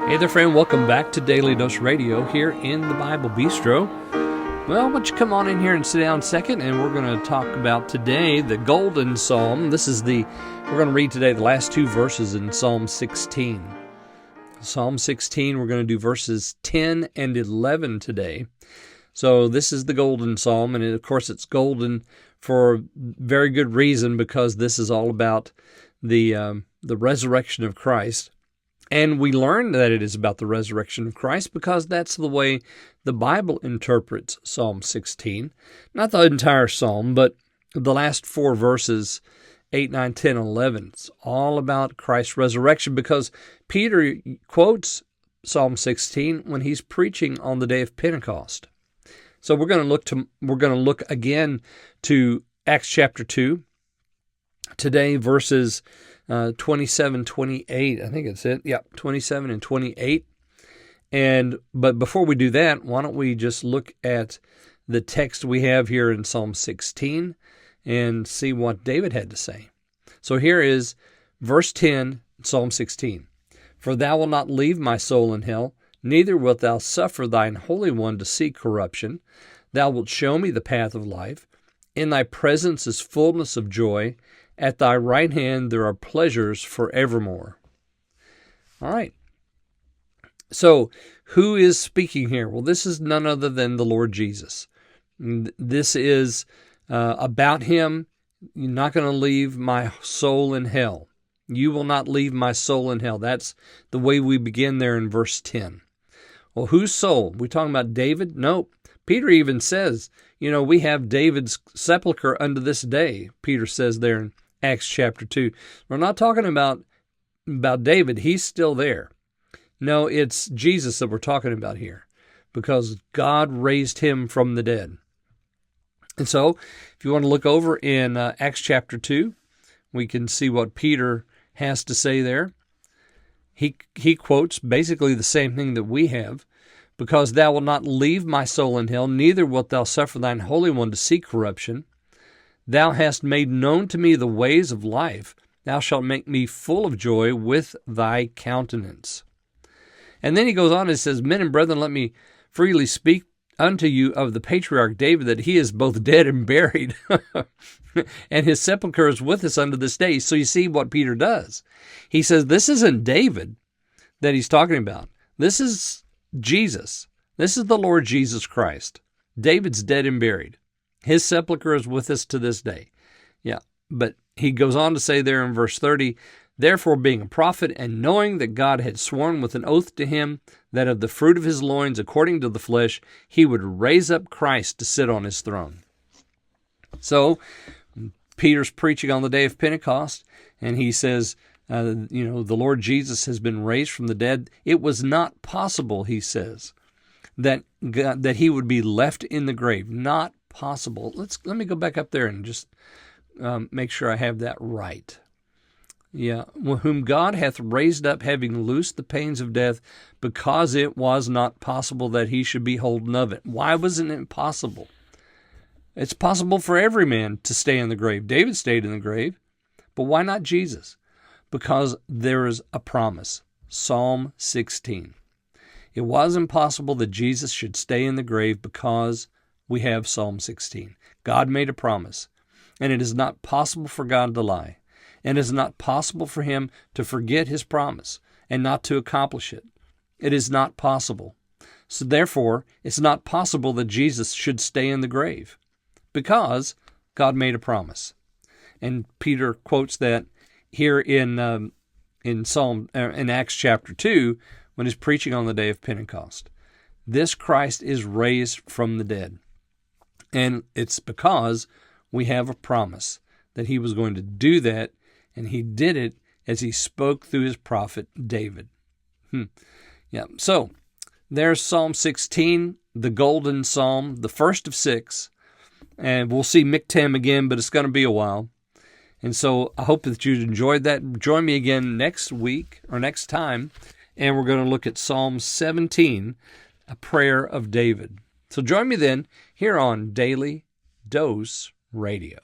Hey there, friend. Welcome back to Daily Dose Radio here in the Bible Bistro. Well, why don't you come on in here and sit down a second, and we're going to talk about today the Golden Psalm. We're going to read today the last two verses in Psalm 16. Psalm 16, we're going to do verses 10 and 11 today. So this is the Golden Psalm, and of course it's golden for very good reason, because this is all about the resurrection of Christ. And we learn that it is about the resurrection of Christ because that's the way the Bible interprets Psalm 16. Not the entire psalm, but the last four verses, 8, 9, 10, and 11. It's all about Christ's resurrection, because Peter quotes Psalm 16 when he's preaching on the day of Pentecost. So we're going to look again to Acts chapter 2. Today, verses 27, 28, I think it's it. Yeah, 27 and 28. But before we do that, why don't we just look at the text we have here in Psalm 16 and see what David had to say. So here is verse 10, Psalm 16. For thou wilt not leave my soul in hell, neither wilt thou suffer thine Holy One to see corruption. Thou wilt show me the path of life. In thy presence is fullness of joy. At thy right hand there are pleasures forevermore. All right. So, who is speaking here? Well, this is none other than the Lord Jesus. This is about him. You're not going to leave my soul in hell. You will not leave my soul in hell. That's the way we begin there in verse 10. Well, whose soul? We talking about David? No. Peter even says, we have David's sepulcher unto this day. Peter says there in Acts chapter 2. We're not talking about David. He's still there. No, it's Jesus that we're talking about here, because God raised him from the dead. And so, if you want to look over in Acts chapter 2, we can see what Peter has to say there. He quotes basically the same thing that we have. Because thou wilt not leave my soul in hell, neither wilt thou suffer thine Holy One to see corruption. Thou hast made known to me the ways of life. Thou shalt make me full of joy with thy countenance. And then he goes on and says, Men and brethren, let me freely speak unto you of the patriarch David, that he is both dead and buried, and his sepulchre is with us unto this day. So you see what Peter does. He says, this isn't David that he's talking about. This is Jesus. This is the Lord Jesus Christ. David's dead and buried. His sepulchre is with us to this day. Yeah, but he goes on to say there in verse 30, Therefore, being a prophet, and knowing that God had sworn with an oath to him that of the fruit of his loins, according to the flesh, he would raise up Christ to sit on his throne. So, Peter's preaching on the day of Pentecost, and he says, the Lord Jesus has been raised from the dead. It was not possible, he says, that he would be left in the grave. Not possible. Let me go back up there and just make sure I have that right. Yeah, whom God hath raised up, having loosed the pains of death, because it was not possible that he should be holden of it. Why wasn't it possible? It's possible for every man to stay in the grave. David stayed in the grave, but why not Jesus? Because there is a promise. Psalm 16. It was impossible that Jesus should stay in the grave because we have Psalm 16. God made a promise, and it is not possible for God to lie, and it is not possible for him to forget his promise and not to accomplish it. It is not possible. So therefore, it's not possible that Jesus should stay in the grave because God made a promise. And Peter quotes that here in Acts chapter 2, when he's preaching on the day of Pentecost. This Christ is raised from the dead. And it's because we have a promise that he was going to do that, and he did it as he spoke through his prophet David. Yeah. So there's Psalm 16, the Golden Psalm, the first of 6. And we'll see Miktam again, but it's going to be a while. And so I hope that you enjoyed that. Join me again next week or next time, and we're going to look at Psalm 17, a prayer of David. So join me then here on Daily Dose Radio.